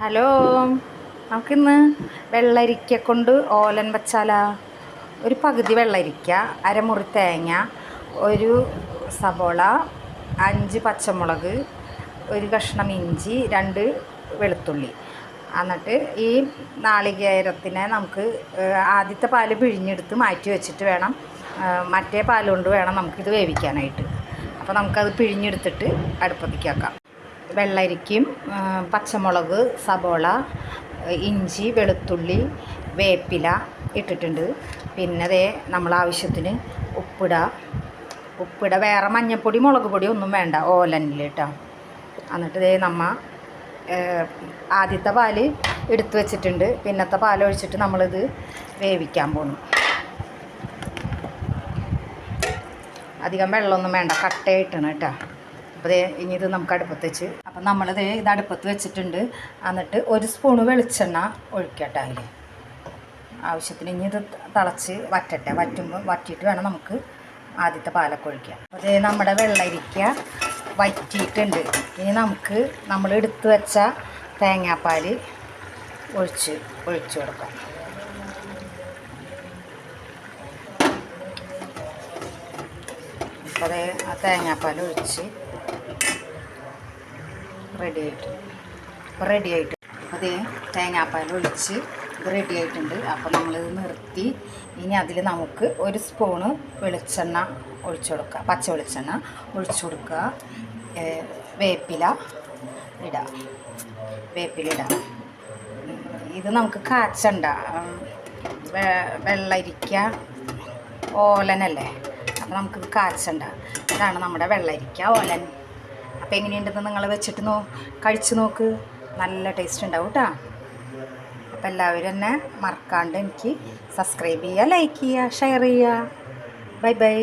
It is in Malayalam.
ഹലോ, നമുക്കിന്ന് വെള്ളരിക്ക കൊണ്ട് ഓലൻ വെച്ചാലാ? ഒരു പകുതി വെള്ളരിക്ക, അരമുറി തേങ്ങ, ഒരു സബോള, 5 പച്ചമുളക്, ഒരു കഷ്ണം ഇഞ്ചി, 2 വെളുത്തുള്ളി. എന്നിട്ട് ഈ നാളികേരത്തിനെ നമുക്ക് ആദ്യത്തെ പാല് പിഴിഞ്ഞെടുത്ത് മാറ്റി വെച്ചിട്ട് വേണം, മറ്റേ പാലുകൊണ്ട് വേണം നമുക്കിത് വേവിക്കാനായിട്ട്. അപ്പോൾ നമുക്കത് പിഴിഞ്ഞെടുത്തിട്ട് അടുപ്പത്തേക്ക് വെക്കാം. വെള്ളരിക്കയും പച്ചമുളക്, സബോള, ഇഞ്ചി, വെളുത്തുള്ളി, വേപ്പില ഇട്ടിട്ടുണ്ട്. പിന്നെ അതേ നമ്മളാവശ്യത്തിന് ഉപ്പിട. വേറെ മഞ്ഞൾപ്പൊടി, മുളക് പൊടി ഒന്നും വേണ്ട ഓലനിൽ കേട്ടോ. എന്നിട്ട് ഇതേ ആദ്യത്തെ പാല് എടുത്തു വെച്ചിട്ടുണ്ട്. പിന്നത്തെ പാലൊഴിച്ചിട്ട് നമ്മളിത് വേവിക്കാൻ പോകുന്നു. അധികം വെള്ളമൊന്നും വേണ്ട, കട്ടയായിട്ടാണ് കേട്ടോ. അപ്പോൾ ഇനി ഇത് നമുക്ക് അടുപ്പത്ത് വെച്ച്, അപ്പം നമ്മളിത് അടുപ്പത്ത് വെച്ചിട്ടുണ്ട്. എന്നിട്ട് 1 സ്പൂണ് വെളിച്ചെണ്ണ ഒഴിക്കട്ടെ അതിൽ ആവശ്യത്തിന്. ഇനി ഇത് തിളച്ച് വറ്റിയിട്ട് വേണം നമുക്ക് ആദ്യത്തെ പാലൊക്കെ ഒഴിക്കാം. അപ്പോൾ നമ്മുടെ വെള്ളരിക്ക വറ്റിയിട്ടുണ്ട്. ഇനി നമുക്ക് നമ്മൾ എടുത്തു വെച്ച തേങ്ങാപ്പാൽ ഒഴിച്ചു കൊടുക്കാം. അപ്പോൾ ആ തേങ്ങാപ്പാൽ ഒഴിച്ച് റെഡിയായിട്ട് അതേ തേങ്ങാപ്പാൽ ഒഴിച്ച് ഇത് റെഡി ആയിട്ടുണ്ട്. അപ്പോൾ നമ്മളിത് നിർത്തി. ഇനി അതിൽ നമുക്ക് 1 സ്പൂണ് വെളിച്ചെണ്ണ ഒഴിച്ചു കൊടുക്കുക, പച്ച വെളിച്ചെണ്ണ ഒഴിച്ചു കൊടുക്കുക. വേപ്പില ഇടാം. ഇത് നമുക്ക് കാച്ചണ്ട, വെള്ളരിക്ക ഓലനല്ലേ, അപ്പോൾ നമുക്കിത് കാച്ചണ്ട. ഇതാണ് നമ്മുടെ വെള്ളരിക്ക ഓലൻ. അപ്പോൾ എങ്ങനെയുണ്ടെന്ന് നിങ്ങൾ വെച്ചിട്ട് കഴിച്ച് നോക്ക്, നല്ല ടേസ്റ്റ് ഉണ്ടാവും കേട്ടോ. അപ്പോൾ എല്ലാവരും എന്നെ മറക്കാണ്ട് എനിക്ക് സബ്സ്ക്രൈബ് ചെയ്യുക, ലൈക്ക് ചെയ്യുക, ഷെയർ ചെയ്യുക. Bye bye.